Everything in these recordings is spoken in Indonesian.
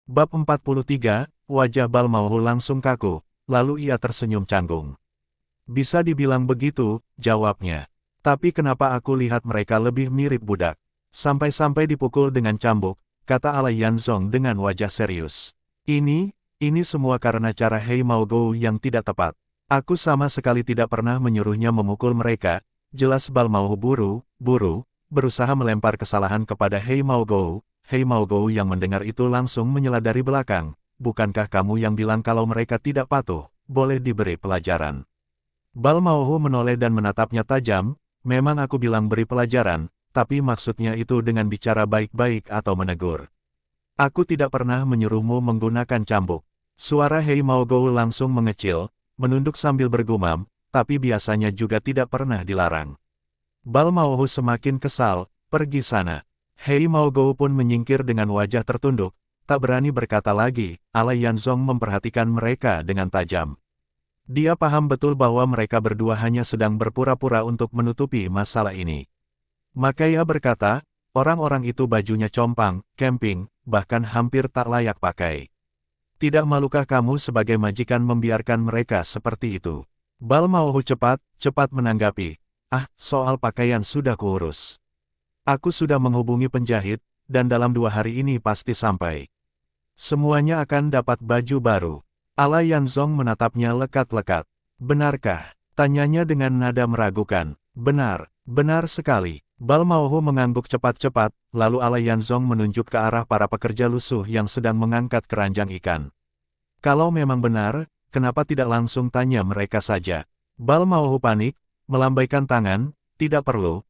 Bab 43, wajah Balmauhu langsung kaku, lalu ia tersenyum canggung. Bisa dibilang begitu, jawabnya. Tapi kenapa aku lihat mereka lebih mirip budak? Sampai-sampai dipukul dengan cambuk, kata Ala Yanzong dengan wajah serius. Ini semua karena cara Hei Maogou yang tidak tepat. Aku sama sekali tidak pernah menyuruhnya memukul mereka. Jelas Balmauhu buru-buru, berusaha melempar kesalahan kepada Hei Maogou. Hei Maogou yang mendengar itu langsung menyela dari belakang. Bukankah kamu yang bilang kalau mereka tidak patuh, boleh diberi pelajaran? Balmauhu menoleh dan menatapnya tajam. Memang aku bilang beri pelajaran, tapi maksudnya itu dengan bicara baik-baik atau menegur. Aku tidak pernah menyuruhmu menggunakan cambuk. Suara Hei Maogou langsung mengecil, menunduk sambil bergumam, tapi biasanya juga tidak pernah dilarang. Balmauhu semakin kesal, pergi sana. Hei Maogou pun menyingkir dengan wajah tertunduk, tak berani berkata lagi. Ala Yanzong memperhatikan mereka dengan tajam. Dia paham betul bahwa mereka berdua hanya sedang berpura-pura untuk menutupi masalah ini. Maka ia berkata, orang-orang itu bajunya compang, camping, bahkan hampir tak layak pakai. Tidak malukah kamu sebagai majikan membiarkan mereka seperti itu? Balmauhu cepat menanggapi. Soal pakaian sudah kuurus. Aku sudah menghubungi penjahit, dan dalam 2 hari ini pasti sampai. Semuanya akan dapat baju baru. Ala Yanzong menatapnya lekat-lekat. Benarkah? Tanyanya dengan nada meragukan. Benar sekali. Balmauhu mengangguk cepat-cepat, lalu Ala Yanzong menunjuk ke arah para pekerja lusuh yang sedang mengangkat keranjang ikan. Kalau memang benar, kenapa tidak langsung tanya mereka saja? Balmauhu panik, melambaikan tangan, tidak perlu.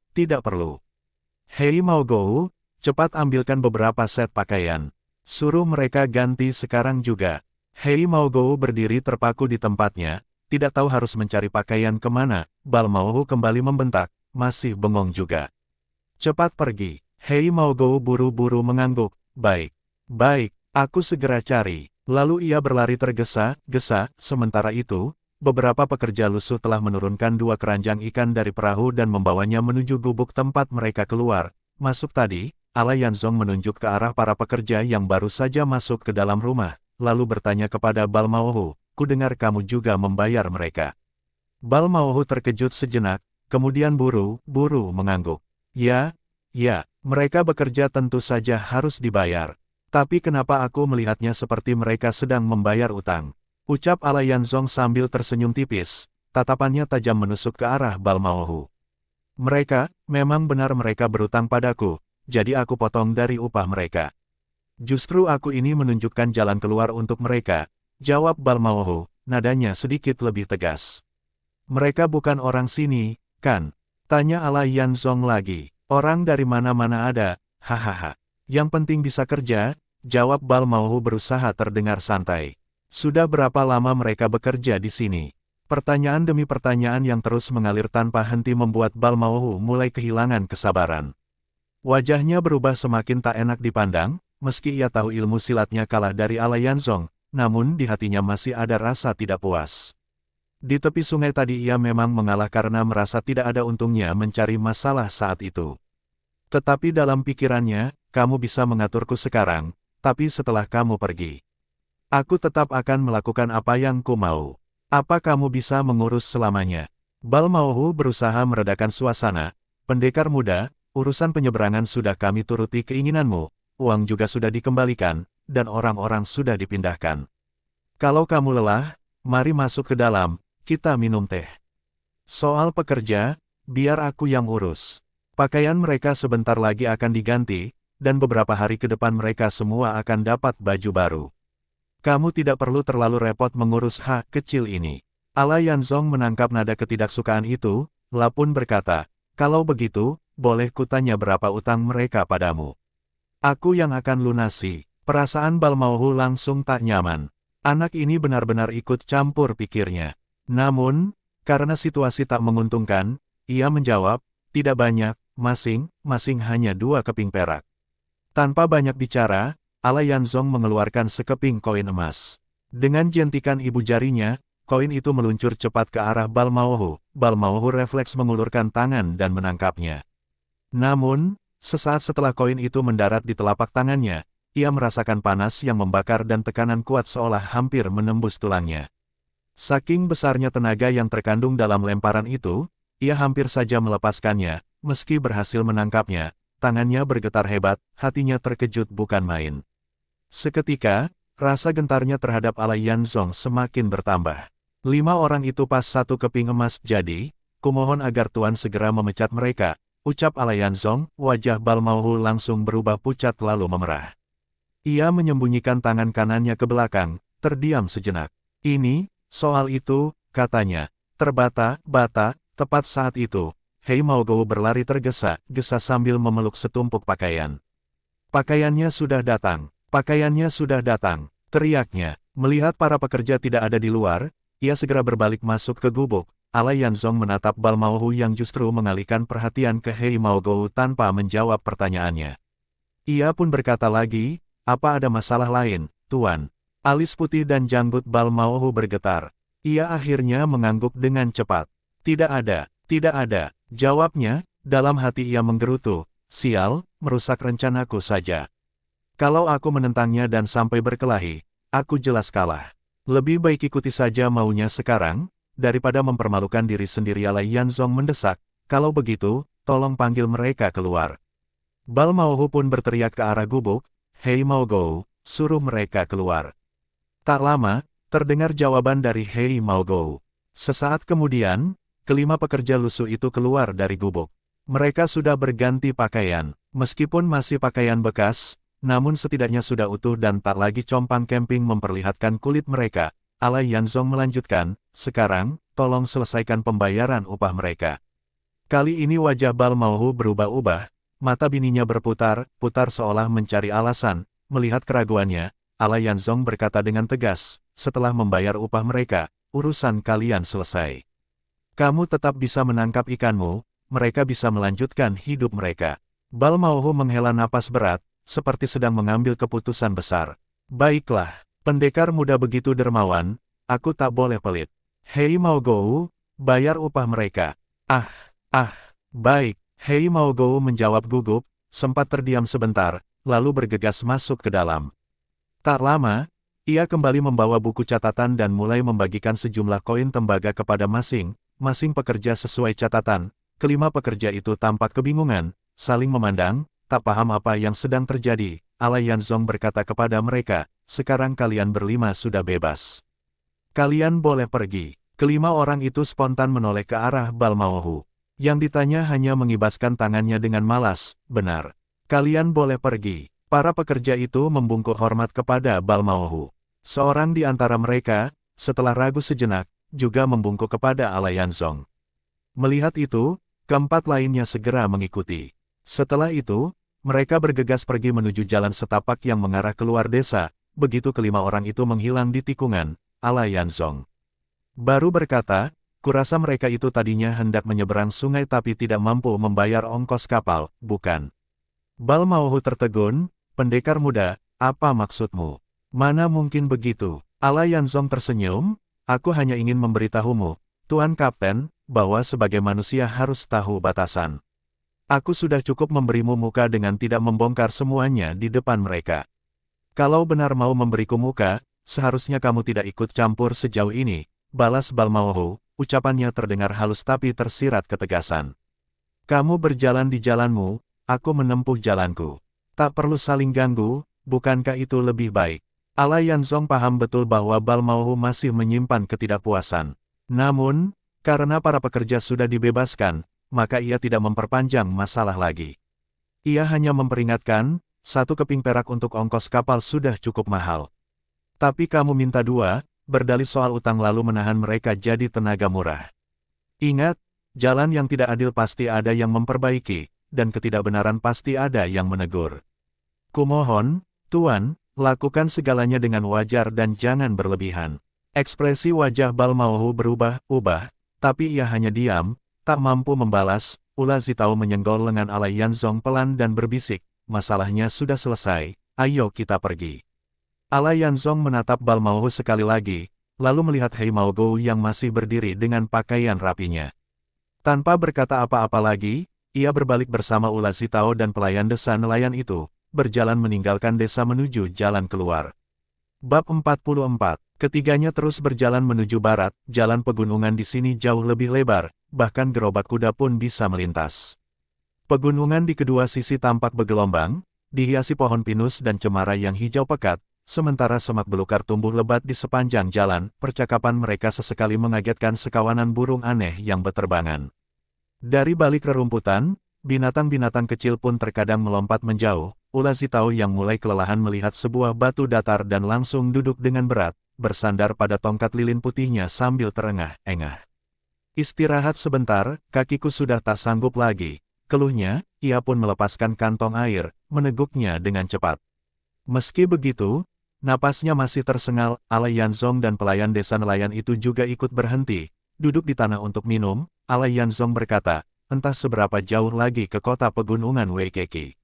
Hei Maogou, cepat ambilkan beberapa set pakaian. Suruh mereka ganti sekarang juga. Hei Maogou berdiri terpaku di tempatnya, tidak tahu harus mencari pakaian kemana. Balmauhu kembali membentak, masih bengong juga. Cepat pergi. Hei Maogou buru-buru mengangguk. Baik, aku segera cari. Lalu ia berlari tergesa-gesa. Sementara itu, beberapa pekerja lusuh telah menurunkan 2 keranjang ikan dari perahu dan membawanya menuju gubuk tempat mereka keluar. Masuk tadi, Ala Yanzong menunjuk ke arah para pekerja yang baru saja masuk ke dalam rumah, lalu bertanya kepada Balmauhu, "Kudengar kamu juga membayar mereka?" Balmauhu terkejut sejenak, kemudian buru-buru mengangguk. Ya, mereka bekerja tentu saja harus dibayar. Tapi kenapa aku melihatnya seperti mereka sedang membayar utang? Ucap Ala Yanzong sambil tersenyum tipis, tatapannya tajam menusuk ke arah Balmauhu. Memang benar mereka berutang padaku, jadi aku potong dari upah mereka. Justru aku ini menunjukkan jalan keluar untuk mereka, jawab Balmauhu, nadanya sedikit lebih tegas. Mereka bukan orang sini, kan? Tanya Ala Yanzong lagi. Orang dari mana-mana ada, hahaha. Yang penting bisa kerja, jawab Balmauhu berusaha terdengar santai. Sudah berapa lama mereka bekerja di sini? Pertanyaan demi pertanyaan yang terus mengalir tanpa henti membuat Balmauhu mulai kehilangan kesabaran. Wajahnya berubah semakin tak enak dipandang, meski ia tahu ilmu silatnya kalah dari Ala Yanzong, namun di hatinya masih ada rasa tidak puas. Di tepi sungai tadi ia memang mengalah karena merasa tidak ada untungnya mencari masalah saat itu. Tetapi dalam pikirannya, kamu bisa mengaturku sekarang, tapi setelah kamu pergi. Aku tetap akan melakukan apa yang ku mau. Apa kamu bisa mengurus selamanya? Balmauhu berusaha meredakan suasana. Pendekar muda, urusan penyeberangan sudah kami turuti keinginanmu, uang juga sudah dikembalikan, dan orang-orang sudah dipindahkan. Kalau kamu lelah, mari masuk ke dalam, kita minum teh. Soal pekerja, biar aku yang urus. Pakaian mereka sebentar lagi akan diganti, dan beberapa hari ke depan mereka semua akan dapat baju baru. Kamu tidak perlu terlalu repot mengurus hak kecil ini. Ala Yanzong menangkap nada ketidaksukaan itu, lapun berkata, kalau begitu, boleh kutanya berapa utang mereka padamu? Aku yang akan lunasi. Perasaan Balmauhu langsung tak nyaman. Anak ini benar-benar ikut campur pikirnya. Namun, karena situasi tak menguntungkan, ia menjawab, tidak banyak, masing-masing hanya 2 keping perak. Tanpa banyak bicara, Ala Yanzong mengeluarkan sekeping koin emas. Dengan jentikan ibu jarinya, koin itu meluncur cepat ke arah Balmauhu. Balmauhu refleks mengulurkan tangan dan menangkapnya. Namun, sesaat setelah koin itu mendarat di telapak tangannya, ia merasakan panas yang membakar dan tekanan kuat seolah hampir menembus tulangnya. Saking besarnya tenaga yang terkandung dalam lemparan itu, ia hampir saja melepaskannya, meski berhasil menangkapnya. Tangannya bergetar hebat, hatinya terkejut bukan main. Seketika, rasa gentarnya terhadap Ala Yanzong semakin bertambah. 5 orang itu pas satu keping emas jadi, kumohon agar Tuan segera memecat mereka, ucap Ala Yanzong, wajah Balmauhu langsung berubah pucat lalu memerah. Ia menyembunyikan tangan kanannya ke belakang, terdiam sejenak. Ini, soal itu, katanya, terbata-bata, tepat saat itu. Hei Maogo berlari tergesa-gesa sambil memeluk setumpuk pakaian. Pakaiannya sudah datang, teriaknya. Melihat para pekerja tidak ada di luar, ia segera berbalik masuk ke gubuk. Ala Yanzong menatap Balmauhu yang justru mengalihkan perhatian ke Hei Maogo tanpa menjawab pertanyaannya. Ia pun berkata lagi, apa ada masalah lain, Tuan? Alis putih dan janggut Balmauhu bergetar. Ia akhirnya mengangguk dengan cepat. Tidak ada. Jawabnya, dalam hati ia menggerutu, sial, merusak rencanaku saja. Kalau aku menentangnya dan sampai berkelahi, aku jelas kalah. Lebih baik ikuti saja maunya sekarang, daripada mempermalukan diri sendiri. Ala Yanzong mendesak, kalau begitu, tolong panggil mereka keluar. Balmauhu pun berteriak ke arah gubuk, Hei Maogo, suruh mereka keluar. Tak lama, terdengar jawaban dari Hei Maogo. Sesaat kemudian, kelima pekerja lusuh itu keluar dari gubuk. Mereka sudah berganti pakaian, meskipun masih pakaian bekas, namun setidaknya sudah utuh dan tak lagi compang camping memperlihatkan kulit mereka. Ala Yanzong melanjutkan, sekarang, tolong selesaikan pembayaran upah mereka. Kali ini wajah Balmauhu berubah-ubah, mata bininya berputar-putar seolah mencari alasan. Melihat keraguannya, Ala Yanzong berkata dengan tegas, setelah membayar upah mereka, urusan kalian selesai. Kamu tetap bisa menangkap ikanmu, mereka bisa melanjutkan hidup mereka. Balmauhu menghela napas berat, seperti sedang mengambil keputusan besar. Baiklah, pendekar muda begitu dermawan, aku tak boleh pelit. Hei Maogo, bayar upah mereka. Baik. Hei Maogo menjawab gugup, sempat terdiam sebentar, lalu bergegas masuk ke dalam. Tak lama, ia kembali membawa buku catatan dan mulai membagikan sejumlah koin tembaga kepada masing-masing pekerja sesuai catatan. Kelima pekerja itu tampak kebingungan, saling memandang, tak paham apa yang sedang terjadi. Ala Yanzong berkata kepada mereka, sekarang kalian berlima sudah bebas. Kalian boleh pergi. Kelima orang itu spontan menoleh ke arah Balmauhu. Yang ditanya hanya mengibaskan tangannya dengan malas, benar. Kalian boleh pergi. Para pekerja itu membungkuk hormat kepada Balmauhu. Seorang di antara mereka, setelah ragu sejenak, juga membungkuk kepada Ala Yanzong. Melihat itu, keempat lainnya segera mengikuti. Setelah itu, mereka bergegas pergi menuju jalan setapak yang mengarah keluar desa. Begitu kelima orang itu menghilang di tikungan, Ala Yanzong baru berkata, kurasa mereka itu tadinya hendak menyeberang sungai tapi tidak mampu membayar ongkos kapal, bukan? Balmauhu tertegun, pendekar muda, apa maksudmu? Mana mungkin begitu? Ala Yanzong tersenyum, aku hanya ingin memberitahumu, Tuan Kapten, bahwa sebagai manusia harus tahu batasan. Aku sudah cukup memberimu muka dengan tidak membongkar semuanya di depan mereka. Kalau benar mau memberiku muka, seharusnya kamu tidak ikut campur sejauh ini, balas Balmauhu, ucapannya terdengar halus tapi tersirat ketegasan. Kamu berjalan di jalanmu, aku menempuh jalanku. Tak perlu saling ganggu, bukankah itu lebih baik? Ala Yanzong paham betul bahwa Balmauhu masih menyimpan ketidakpuasan. Namun, karena para pekerja sudah dibebaskan, maka ia tidak memperpanjang masalah lagi. Ia hanya memperingatkan, 1 keping perak untuk ongkos kapal sudah cukup mahal. Tapi kamu minta 2, berdalih soal utang lalu menahan mereka jadi tenaga murah. Ingat, jalan yang tidak adil pasti ada yang memperbaiki, dan ketidakbenaran pasti ada yang menegur. Kumohon, Tuan, lakukan segalanya dengan wajar dan jangan berlebihan. Ekspresi wajah Balmauhu berubah-ubah, tapi ia hanya diam, tak mampu membalas. Ula Zitao menyenggol lengan Ala Yanzong pelan dan berbisik, masalahnya sudah selesai, ayo kita pergi. Ala Yanzong menatap Balmauhu sekali lagi, lalu melihat Hei Maogo yang masih berdiri dengan pakaian rapinya. Tanpa berkata apa-apa lagi, ia berbalik bersama Ula Zitao dan pelayan desa nelayan itu, berjalan meninggalkan desa menuju jalan keluar. Bab 44. Ketiganya terus berjalan menuju barat, jalan pegunungan di sini jauh lebih lebar, bahkan gerobak kuda pun bisa melintas. Pegunungan di kedua sisi tampak bergelombang, dihiasi pohon pinus dan cemara yang hijau pekat, sementara semak belukar tumbuh lebat di sepanjang jalan. Percakapan mereka sesekali mengagetkan sekawanan burung aneh yang berterbangan. Dari balik rerumputan, binatang-binatang kecil pun terkadang melompat menjauh. Ula Zitao yang mulai kelelahan melihat sebuah batu datar dan langsung duduk dengan berat, bersandar pada tongkat lilin putihnya sambil terengah-engah. Istirahat sebentar, kakiku sudah tak sanggup lagi, keluhnya. Ia pun melepaskan kantong air, meneguknya dengan cepat. Meski begitu, napasnya masih tersengal. Alai Yanzong dan pelayan desa nelayan itu juga ikut berhenti, duduk di tanah untuk minum. Alai Yanzong berkata, entah seberapa jauh lagi ke kota pegunungan Weikeki.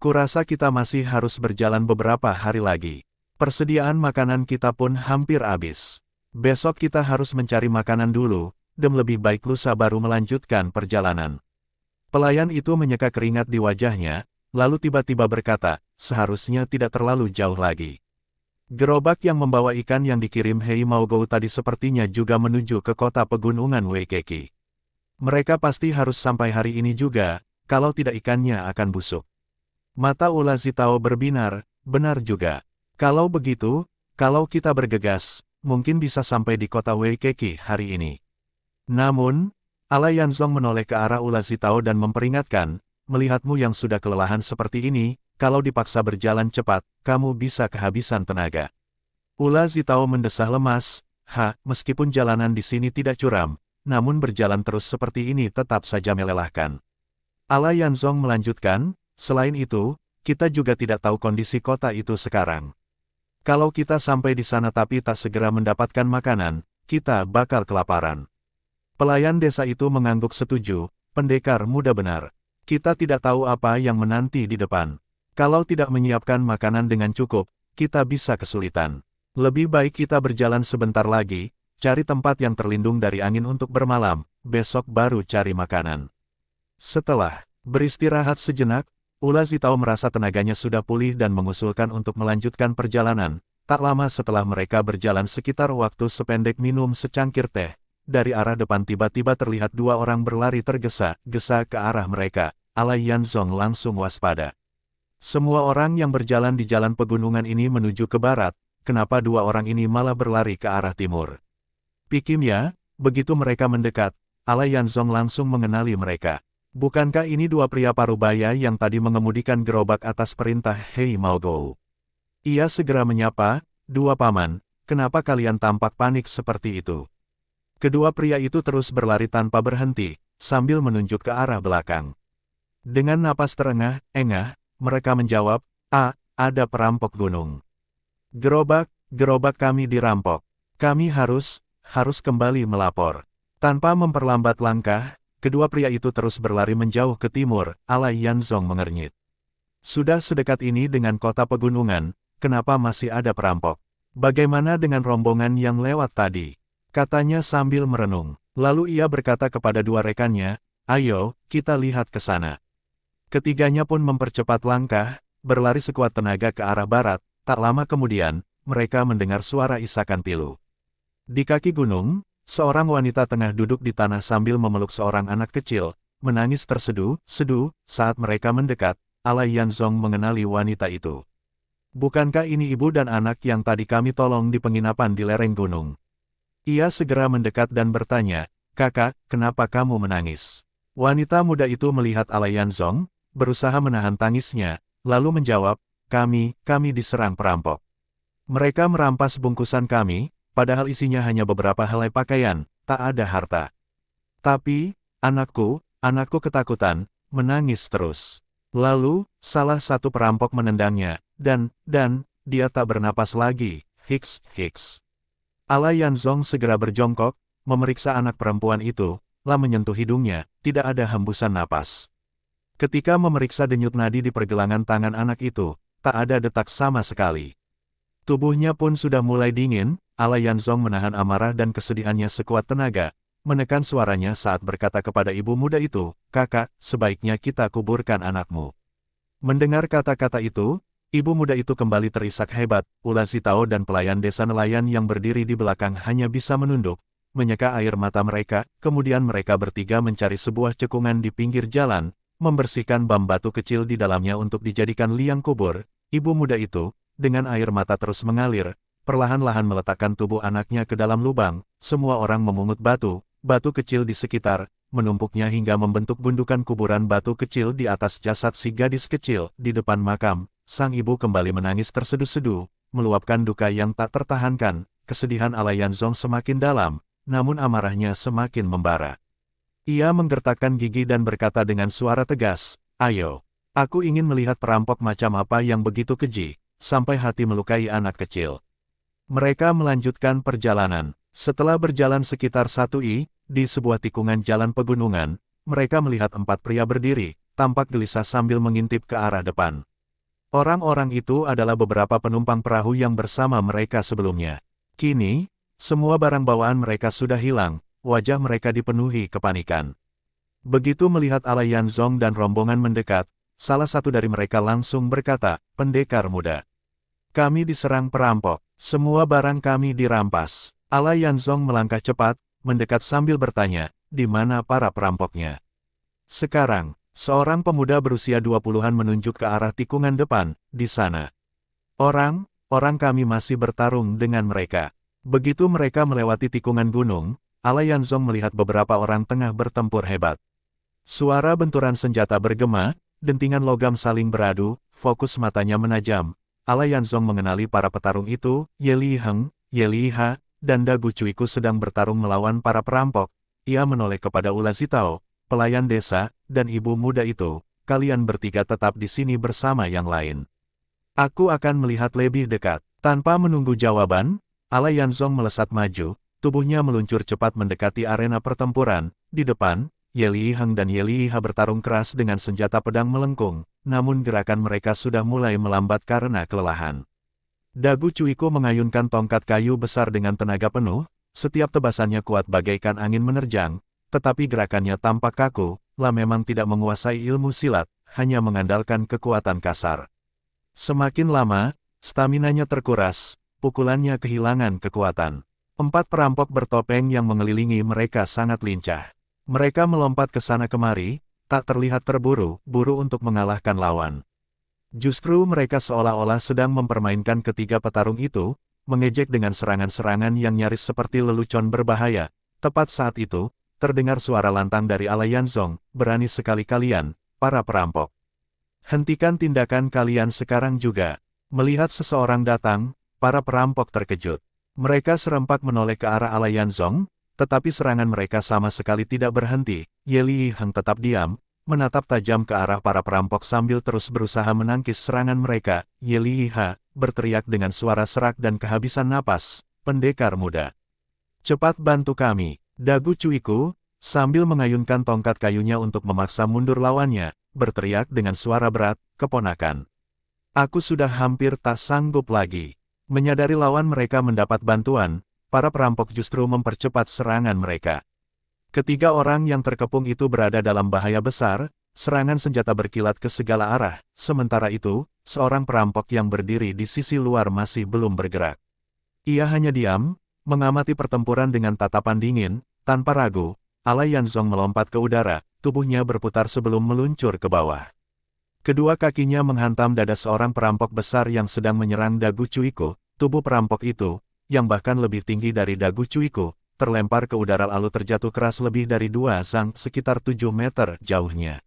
Kurasa kita masih harus berjalan beberapa hari lagi. Persediaan makanan kita pun hampir habis. Besok kita harus mencari makanan dulu, dan lebih baik lusa baru melanjutkan perjalanan. Pelayan itu menyeka keringat di wajahnya, lalu tiba-tiba berkata, seharusnya tidak terlalu jauh lagi. Gerobak yang membawa ikan yang dikirim Hei Maogou tadi sepertinya juga menuju ke kota pegunungan Weikeki. Mereka pasti harus sampai hari ini juga, kalau tidak ikannya akan busuk. Mata Ula Zitao berbinar, benar juga. Kalau begitu, kalau kita bergegas, mungkin bisa sampai di kota Weikeki hari ini. Namun, Alai Yanzong menoleh ke arah Ula Zitao dan memperingatkan, melihatmu yang sudah kelelahan seperti ini, kalau dipaksa berjalan cepat, kamu bisa kehabisan tenaga. Ula Zitao mendesah lemas, meskipun jalanan di sini tidak curam, namun berjalan terus seperti ini tetap saja melelahkan. Alai Yanzong melanjutkan, selain itu, kita juga tidak tahu kondisi kota itu sekarang. Kalau kita sampai di sana tapi tak segera mendapatkan makanan, kita bakal kelaparan. Pelayan desa itu mengangguk setuju, pendekar muda benar. Kita tidak tahu apa yang menanti di depan. Kalau tidak menyiapkan makanan dengan cukup, kita bisa kesulitan. Lebih baik kita berjalan sebentar lagi, cari tempat yang terlindung dari angin untuk bermalam, besok baru cari makanan. Setelah beristirahat sejenak, Ula Zitao merasa tenaganya sudah pulih dan mengusulkan untuk melanjutkan perjalanan. Tak lama setelah mereka berjalan sekitar waktu sependek minum secangkir teh, dari arah depan tiba-tiba terlihat dua orang berlari tergesa-gesa ke arah mereka. Alai Yanzong langsung waspada. Semua orang yang berjalan di jalan pegunungan ini menuju ke barat, kenapa dua orang ini malah berlari ke arah timur? Pikirnya, begitu mereka mendekat, Alai Yanzong langsung mengenali mereka. Bukankah ini dua pria parubaya yang tadi mengemudikan gerobak atas perintah Hei Maogou? Ia segera menyapa, dua paman, kenapa kalian tampak panik seperti itu? Kedua pria itu terus berlari tanpa berhenti, sambil menunjuk ke arah belakang. Dengan napas terengah-engah, mereka menjawab, ada perampok gunung. Gerobak kami dirampok. Kami harus kembali melapor. Tanpa memperlambat langkah, kedua pria itu terus berlari menjauh ke timur. Alai Yanzong mengernyit. Sudah sedekat ini dengan kota pegunungan, kenapa masih ada perampok? Bagaimana dengan rombongan yang lewat tadi? Katanya sambil merenung. Lalu ia berkata kepada dua rekannya, ayo, kita lihat ke sana. Ketiganya pun mempercepat langkah, berlari sekuat tenaga ke arah barat. Tak lama kemudian, mereka mendengar suara isakan pilu. Di kaki gunung, seorang wanita tengah duduk di tanah sambil memeluk seorang anak kecil, menangis terseduh-seduh. Saat mereka mendekat, Alai Yanzong mengenali wanita itu. Bukankah ini ibu dan anak yang tadi kami tolong di penginapan di lereng gunung? Ia segera mendekat dan bertanya, kakak, kenapa kamu menangis? Wanita muda itu melihat Alai Yanzong, berusaha menahan tangisnya, lalu menjawab, kami diserang perampok. Mereka merampas bungkusan kami, padahal isinya hanya beberapa helai pakaian, tak ada harta. Tapi, anakku ketakutan, menangis terus. Lalu, salah satu perampok menendangnya, dan dia tak bernapas lagi, hiks. Alai Yanzong segera berjongkok, memeriksa anak perempuan itu, lalu menyentuh hidungnya, tidak ada hembusan napas. Ketika memeriksa denyut nadi di pergelangan tangan anak itu, tak ada detak sama sekali. Tubuhnya pun sudah mulai dingin. Alai Yanzong menahan amarah dan kesedihannya sekuat tenaga, menekan suaranya saat berkata kepada ibu muda itu, kakak, sebaiknya kita kuburkan anakmu. Mendengar kata-kata itu, ibu muda itu kembali terisak hebat. Ula Zitao dan pelayan desa nelayan yang berdiri di belakang hanya bisa menunduk, menyeka air mata mereka. Kemudian mereka bertiga mencari sebuah cekungan di pinggir jalan, membersihkan bam batu kecil di dalamnya untuk dijadikan liang kubur. Ibu muda itu, dengan air mata terus mengalir, perlahan-lahan meletakkan tubuh anaknya ke dalam lubang. Semua orang memungut batu kecil di sekitar, menumpuknya hingga membentuk gundukan kuburan batu kecil di atas jasad si gadis kecil. Di depan makam, sang ibu kembali menangis terseduh-seduh, meluapkan duka yang tak tertahankan. Kesedihan Alayanzong semakin dalam, namun amarahnya semakin membara. Ia menggertakkan gigi dan berkata dengan suara tegas, "Ayo, aku ingin melihat perampok macam apa yang begitu keji, sampai hati melukai anak kecil." Mereka melanjutkan perjalanan. Setelah berjalan sekitar 1 i, di sebuah tikungan jalan pegunungan, mereka melihat 4 pria berdiri, tampak gelisah sambil mengintip ke arah depan. Orang-orang itu adalah beberapa penumpang perahu yang bersama mereka sebelumnya. Kini, semua barang bawaan mereka sudah hilang, wajah mereka dipenuhi kepanikan. Begitu melihat Alayanzong dan rombongan mendekat, salah satu dari mereka langsung berkata, "Pendekar muda, kami diserang perampok, semua barang kami dirampas." Alayanzong melangkah cepat, mendekat sambil bertanya, "Di mana para perampoknya?" Sekarang, seorang pemuda berusia 20-an menunjuk ke arah tikungan depan, "Di sana. Orang kami masih bertarung dengan mereka." Begitu mereka melewati tikungan gunung, Alayanzong melihat beberapa orang tengah bertempur hebat. Suara benturan senjata bergema, dentingan logam saling beradu, fokus matanya menajam. Alayanzong mengenali para petarung itu, Ye Li Heng, Ye Li Ha, dan Dagu Cuiku sedang bertarung melawan para perampok. Ia menoleh kepada Ula Zitao, pelayan desa, dan ibu muda itu, "Kalian bertiga tetap di sini bersama yang lain. Aku akan melihat lebih dekat." Tanpa menunggu jawaban, Alayanzong melesat maju, tubuhnya meluncur cepat mendekati arena pertempuran. Di depan, Ye Li Heng dan Ye Li Ha bertarung keras dengan senjata pedang melengkung, namun gerakan mereka sudah mulai melambat karena kelelahan. Dagu Cuiku mengayunkan tongkat kayu besar dengan tenaga penuh, setiap tebasannya kuat bagaikan angin menerjang, tetapi gerakannya tampak kaku. La memang tidak menguasai ilmu silat, hanya mengandalkan kekuatan kasar. Semakin lama, staminanya terkuras, pukulannya kehilangan kekuatan. 4 perampok bertopeng yang mengelilingi mereka sangat lincah. Mereka melompat ke sana kemari, tak terlihat terburu-buru untuk mengalahkan lawan. Justru mereka seolah-olah sedang mempermainkan ketiga petarung itu, mengejek dengan serangan-serangan yang nyaris seperti lelucon berbahaya. Tepat saat itu, terdengar suara lantang dari Alayanzong, "Berani sekali kalian, para perampok. Hentikan tindakan kalian sekarang juga." Melihat seseorang datang, para perampok terkejut. Mereka serempak menoleh ke arah Alayanzong, tetapi serangan mereka sama sekali tidak berhenti. Ye Li Heng tetap diam, menatap tajam ke arah para perampok sambil terus berusaha menangkis serangan mereka. Ye Li Ha berteriak dengan suara serak dan kehabisan napas, "Pendekar muda, cepat bantu kami." Dagu Cuiku, sambil mengayunkan tongkat kayunya untuk memaksa mundur lawannya, berteriak dengan suara berat, "Keponakan, aku sudah hampir tak sanggup lagi." Menyadari lawan mereka mendapat bantuan, para perampok justru mempercepat serangan mereka. Ketiga orang yang terkepung itu berada dalam bahaya besar, serangan senjata berkilat ke segala arah. Sementara itu, seorang perampok yang berdiri di sisi luar masih belum bergerak. Ia hanya diam, mengamati pertempuran dengan tatapan dingin. Tanpa ragu, Alayanzong melompat ke udara, tubuhnya berputar sebelum meluncur ke bawah. Kedua kakinya menghantam dada seorang perampok besar yang sedang menyerang Dagu Cuiku. Tubuh perampok itu, yang bahkan lebih tinggi dari Dagu Cuiku, terlempar ke udara lalu terjatuh keras lebih dari 2 zang, sekitar 7 meter jauhnya.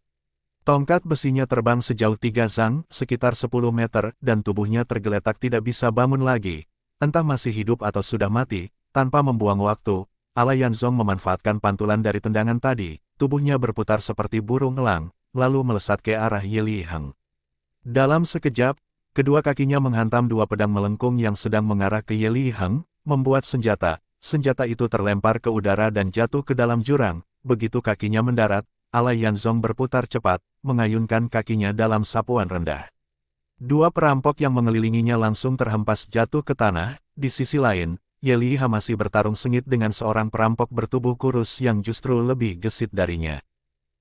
Tongkat besinya terbang sejauh 3 zang, sekitar 10 meter, dan tubuhnya tergeletak tidak bisa bangun lagi. Entah masih hidup atau sudah mati. Tanpa membuang waktu, Alayanzong memanfaatkan pantulan dari tendangan tadi, tubuhnya berputar seperti burung elang, lalu melesat ke arah Ye Li Heng. Dalam sekejap, kedua kakinya menghantam 2 pedang melengkung yang sedang mengarah ke Ye Li Heng, membuat senjata itu terlempar ke udara dan jatuh ke dalam jurang. Begitu kakinya mendarat, Alayanzong berputar cepat, mengayunkan kakinya dalam sapuan rendah. 2 perampok yang mengelilinginya langsung terhempas jatuh ke tanah. Di sisi lain, Ye Li Ha masih bertarung sengit dengan seorang perampok bertubuh kurus yang justru lebih gesit darinya.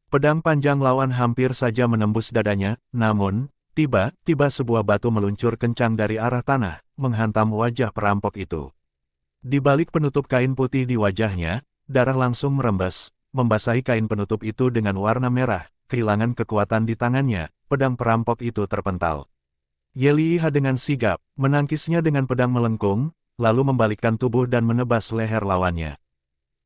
Pedang panjang lawan hampir saja menembus dadanya, namun, Tiba-tiba sebuah batu meluncur kencang dari arah tanah, menghantam wajah perampok itu. Di balik penutup kain putih di wajahnya, darah langsung merembes, membasahi kain penutup itu dengan warna merah, kehilangan kekuatan di tangannya, pedang perampok itu terpental. Ye Liha dengan sigap, menangkisnya dengan pedang melengkung, lalu membalikkan tubuh dan menebas leher lawannya.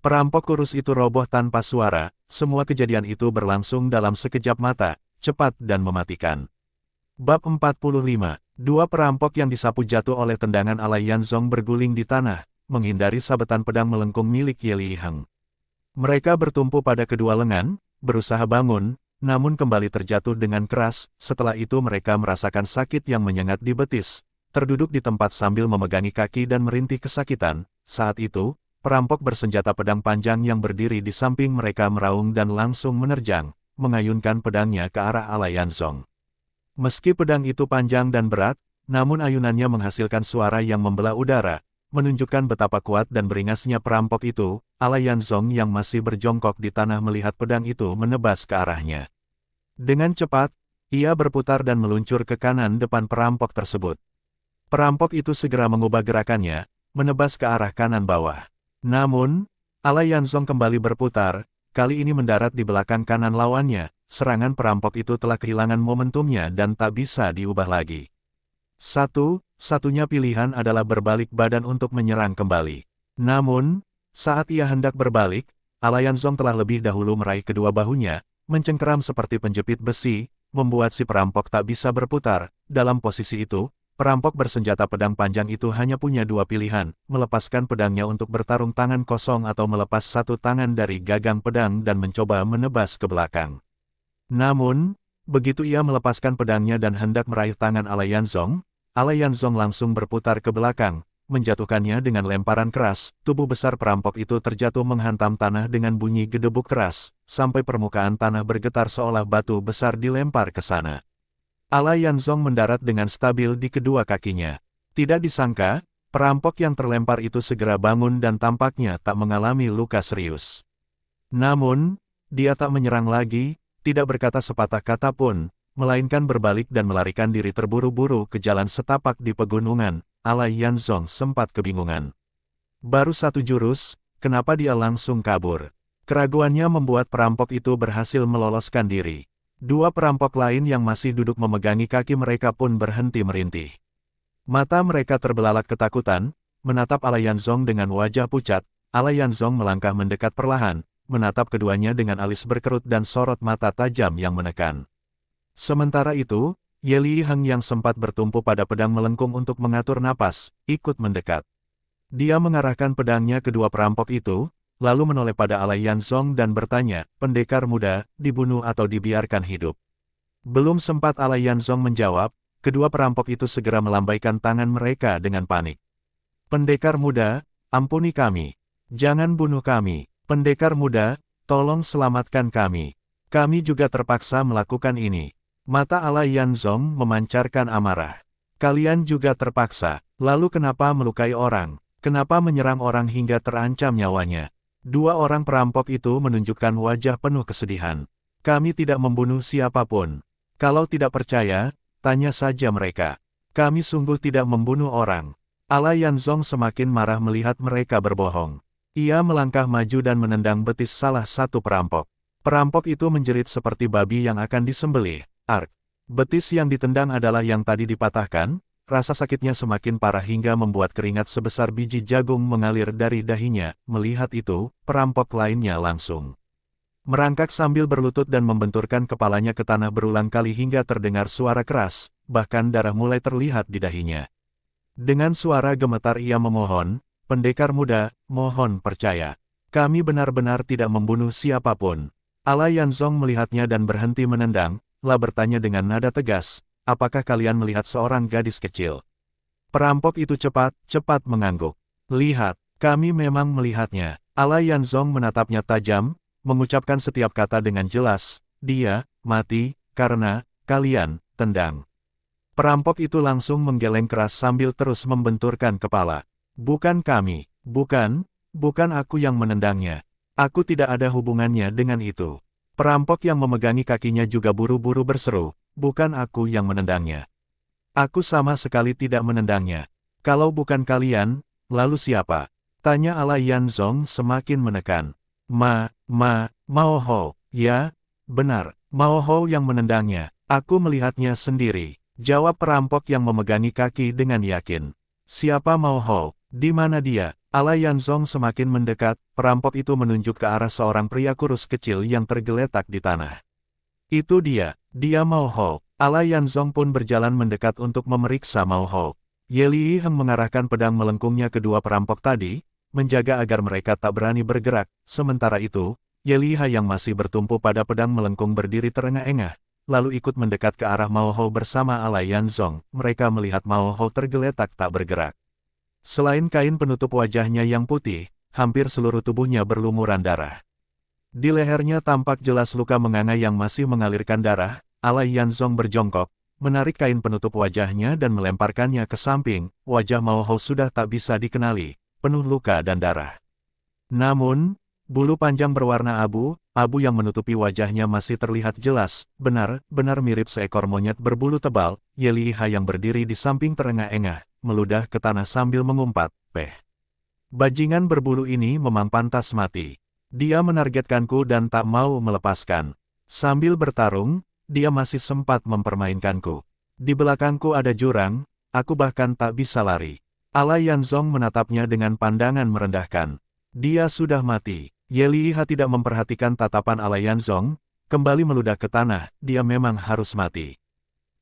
Perampok kurus itu roboh tanpa suara, semua kejadian itu berlangsung dalam sekejap mata, cepat dan mematikan. Bab 45, dua perampok yang disapu jatuh oleh tendangan Alai Yanzong berguling di tanah, menghindari sabetan pedang melengkung milik Ye Liheng. Mereka bertumpu pada kedua lengan, berusaha bangun, namun kembali terjatuh dengan keras. Setelah itu mereka merasakan sakit yang menyengat di betis, terduduk di tempat sambil memegangi kaki dan merintih kesakitan. Saat itu, perampok bersenjata pedang panjang yang berdiri di samping mereka meraung dan langsung menerjang, mengayunkan pedangnya ke arah Alai Yanzong. Meski pedang itu panjang dan berat, namun ayunannya menghasilkan suara yang membelah udara, menunjukkan betapa kuat dan beringasnya perampok itu. Alai Yanzong yang masih berjongkok di tanah melihat pedang itu menebas ke arahnya. Dengan cepat, ia berputar dan meluncur ke kanan depan perampok tersebut. Perampok itu segera mengubah gerakannya, menebas ke arah kanan bawah. Namun, Alai Yanzong kembali berputar, kali ini mendarat di belakang kanan lawannya. Serangan perampok itu telah kehilangan momentumnya dan tak bisa diubah lagi. Satu-satunya pilihan adalah berbalik badan untuk menyerang kembali. Namun, saat ia hendak berbalik, Alai Yanzong telah lebih dahulu meraih kedua bahunya, mencengkeram seperti penjepit besi, membuat si perampok tak bisa berputar. Dalam posisi itu, perampok bersenjata pedang panjang itu hanya punya dua pilihan, melepaskan pedangnya untuk bertarung tangan kosong atau melepas satu tangan dari gagang pedang dan mencoba menebas ke belakang. Namun, begitu ia melepaskan pedangnya dan hendak meraih tangan Alai Yanzong langsung berputar ke belakang, menjatuhkannya dengan lemparan keras. Tubuh besar perampok itu terjatuh menghantam tanah dengan bunyi gedebuk keras, sampai permukaan tanah bergetar seolah batu besar dilempar ke sana. Alai Yanzong mendarat dengan stabil di kedua kakinya. Tidak disangka, perampok yang terlempar itu segera bangun dan tampaknya tak mengalami luka serius. Namun, dia tak menyerang lagi, tidak berkata sepatah kata pun, melainkan berbalik dan melarikan diri terburu-buru ke jalan setapak di pegunungan. Alai Yanzong sempat kebingungan. Baru satu jurus, kenapa dia langsung kabur? Keraguannya membuat perampok itu berhasil meloloskan diri. Dua perampok lain yang masih duduk memegangi kaki mereka pun berhenti merintih. Mata mereka terbelalak ketakutan, menatap Alai Yanzong dengan wajah pucat. Alai Yanzong melangkah mendekat perlahan, menatap keduanya dengan alis berkerut dan sorot mata tajam yang menekan. Sementara itu, Ye Liheng yang sempat bertumpu pada pedang melengkung untuk mengatur napas, ikut mendekat. Dia mengarahkan pedangnya ke dua perampok itu, lalu menoleh pada Alai Yanzong dan bertanya, "Pendekar muda, dibunuh atau dibiarkan hidup?" Belum sempat Alai Yanzong menjawab, kedua perampok itu segera melambaikan tangan mereka dengan panik. "Pendekar muda, ampuni kami. Jangan bunuh kami. Pendekar muda, tolong selamatkan kami. Kami juga terpaksa melakukan ini." Mata Alai Yanzong memancarkan amarah. "Kalian juga terpaksa. Lalu kenapa melukai orang? Kenapa menyerang orang hingga terancam nyawanya?" Dua orang perampok itu menunjukkan wajah penuh kesedihan. "Kami tidak membunuh siapapun. Kalau tidak percaya, tanya saja mereka. Kami sungguh tidak membunuh orang." Alai Yanzong semakin marah melihat mereka berbohong. Ia melangkah maju dan menendang betis salah satu perampok. Perampok itu menjerit seperti babi yang akan disembelih. Ark. Betis yang ditendang adalah yang tadi dipatahkan. Rasa sakitnya semakin parah hingga membuat keringat sebesar biji jagung mengalir dari dahinya. Melihat itu, perampok lainnya langsung merangkak sambil berlutut dan membenturkan kepalanya ke tanah berulang kali hingga terdengar suara keras, bahkan darah mulai terlihat di dahinya. Dengan suara gemetar ia memohon, "Pendekar muda, mohon percaya. Kami benar-benar tidak membunuh siapapun." Alai Yanzong melihatnya dan berhenti menendang, lalu bertanya dengan nada tegas, "Apakah kalian melihat seorang gadis kecil?" Perampok itu cepat mengangguk. "Lihat, kami memang melihatnya." Alai Yanzong menatapnya tajam, mengucapkan setiap kata dengan jelas, "Dia mati karena kalian tendang." Perampok itu langsung menggeleng keras sambil terus membenturkan kepala. "Bukan kami, bukan aku yang menendangnya. Aku tidak ada hubungannya dengan itu." Perampok yang memegangi kakinya juga buru-buru berseru, bukan aku yang menendangnya. Aku sama sekali tidak menendangnya. Kalau bukan kalian, lalu siapa? Tanya ala Yanzong semakin menekan. Mao Hou. Ya, benar, Mao Hou yang menendangnya. Aku melihatnya sendiri. Jawab perampok yang memegangi kaki dengan yakin. Siapa Mao Hou? Di mana dia? Ala Yanzong semakin mendekat, perampok itu menunjuk ke arah seorang pria kurus kecil yang tergeletak di tanah. Itu dia Mao Hou. Ala Yanzong pun berjalan mendekat untuk memeriksa Mao Hou. Ye Liheng mengarahkan pedang melengkungnya kedua perampok tadi, menjaga agar mereka tak berani bergerak. Sementara itu, Ye Liheng yang masih bertumpu pada pedang melengkung berdiri terengah-engah, lalu ikut mendekat ke arah Mao Hou bersama Ala Yanzong. Mereka melihat Mao Hou tergeletak tak bergerak. Selain kain penutup wajahnya yang putih, hampir seluruh tubuhnya berlumuran darah. Di lehernya tampak jelas luka menganga yang masih mengalirkan darah. Ala Yanzong berjongkok, menarik kain penutup wajahnya dan melemparkannya ke samping. Wajah Mao Hou sudah tak bisa dikenali, penuh luka dan darah. Namun, bulu panjang berwarna abu yang menutupi wajahnya masih terlihat jelas, benar-benar mirip seekor monyet berbulu tebal. Ye Liheng yang berdiri di samping terengah-engah, meludah ke tanah sambil mengumpat, "Peh. Bajingan berbulu ini memang pantas mati. Dia menargetkanku dan tak mau melepaskan. Sambil bertarung, dia masih sempat mempermainkanku. Di belakangku ada jurang, aku bahkan tak bisa lari." Ala Yanzong menatapnya dengan pandangan merendahkan. Dia sudah mati. Ye Liheng tidak memperhatikan tatapan Ala Yanzong, kembali meludah ke tanah. Dia memang harus mati.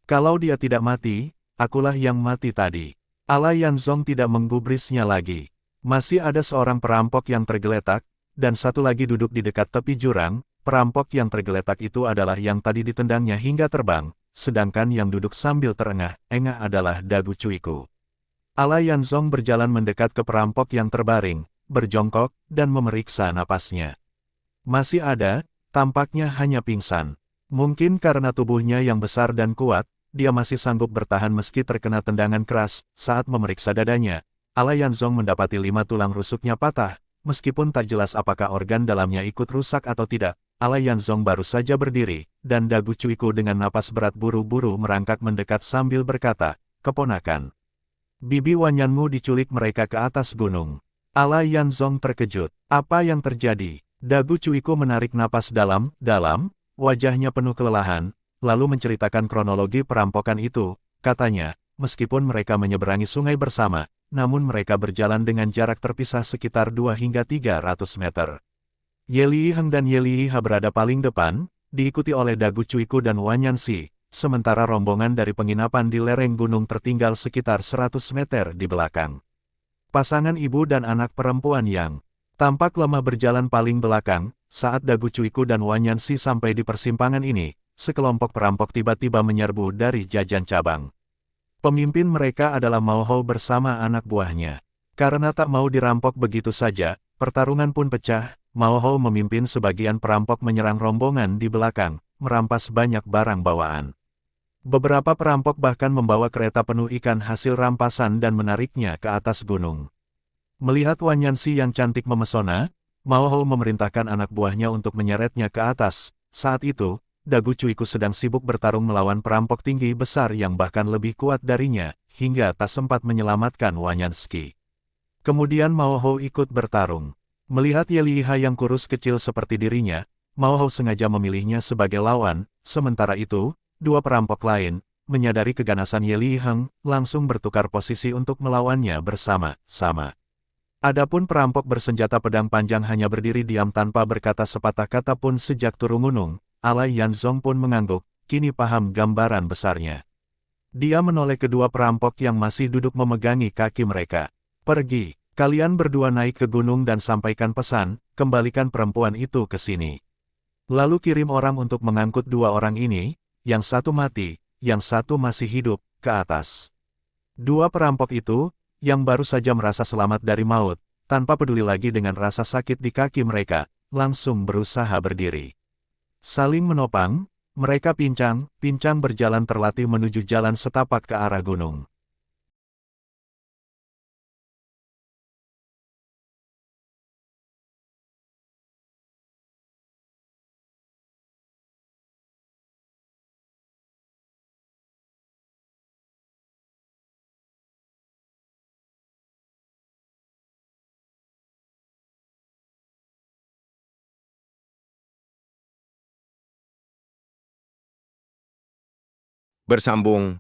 Kalau dia tidak mati, akulah yang mati tadi. Ala Yanzong tidak menggubrisnya lagi. Masih ada seorang perampok yang tergeletak, dan satu lagi duduk di dekat tepi jurang. Perampok yang tergeletak itu adalah yang tadi ditendangnya hingga terbang, sedangkan yang duduk sambil terengah-engah adalah Dagu Cuiku. Ala Yanzong berjalan mendekat ke perampok yang terbaring, berjongkok, dan memeriksa napasnya. Masih ada, tampaknya hanya pingsan. Mungkin karena tubuhnya yang besar dan kuat, dia masih sanggup bertahan meski terkena tendangan keras. Saat memeriksa dadanya, Ala Yanzong mendapati 5 tulang rusuknya patah, meskipun tak jelas apakah organ dalamnya ikut rusak atau tidak. Ala Yanzong baru saja berdiri, dan Dagu Cuiku dengan napas berat buru-buru merangkak mendekat sambil berkata, "Keponakan. Bibi Wanyanmu diculik mereka ke atas gunung." Ala Yanzong terkejut. Apa yang terjadi? Dagu Cuiku menarik napas dalam, wajahnya penuh kelelahan, lalu menceritakan kronologi perampokan itu. Katanya, meskipun mereka menyeberangi sungai bersama, namun mereka berjalan dengan jarak terpisah sekitar 2 hingga 300 meter. Ye Liheng dan Ye Liheng berada paling depan, diikuti oleh Dagu Cuiku dan Wanyansi, sementara rombongan dari penginapan di lereng gunung tertinggal sekitar 100 meter di belakang. Pasangan ibu dan anak perempuan yang tampak lemah berjalan paling belakang. Saat Dagu Cuiku dan Wanyansi sampai di persimpangan ini, sekelompok perampok tiba-tiba menyerbu dari jajan cabang. Pemimpin mereka adalah Mao Hou bersama anak buahnya. Karena tak mau dirampok begitu saja, pertarungan pun pecah. Mao Hou memimpin sebagian perampok menyerang rombongan di belakang, merampas banyak barang bawaan. Beberapa perampok bahkan membawa kereta penuh ikan hasil rampasan dan menariknya ke atas gunung. Melihat Wanyansi yang cantik memesona, Mao Hou memerintahkan anak buahnya untuk menyeretnya ke atas. Saat itu, Dagu Cuiku sedang sibuk bertarung melawan perampok tinggi besar yang bahkan lebih kuat darinya, hingga tak sempat menyelamatkan Wanyansi. Kemudian Mao Hou ikut bertarung. Melihat Ye Liheng yang kurus kecil seperti dirinya, Mao Hou sengaja memilihnya sebagai lawan. Sementara itu, dua perampok lain, menyadari keganasan Ye Liheng, langsung bertukar posisi untuk melawannya bersama-sama. Adapun perampok bersenjata pedang panjang hanya berdiri diam tanpa berkata sepatah kata pun sejak turun gunung. Ala Yanzong pun mengangguk, kini paham gambaran besarnya. Dia menoleh kedua perampok yang masih duduk memegangi kaki mereka. "Pergi, kalian berdua naik ke gunung dan sampaikan pesan, kembalikan perempuan itu ke sini. Lalu kirim orang untuk mengangkut dua orang ini, yang satu mati, yang satu masih hidup, ke atas." Dua perampok itu, yang baru saja merasa selamat dari maut, tanpa peduli lagi dengan rasa sakit di kaki mereka, langsung berusaha berdiri. Saling menopang, mereka pincang berjalan terlatih menuju jalan setapak ke arah gunung. Bersambung,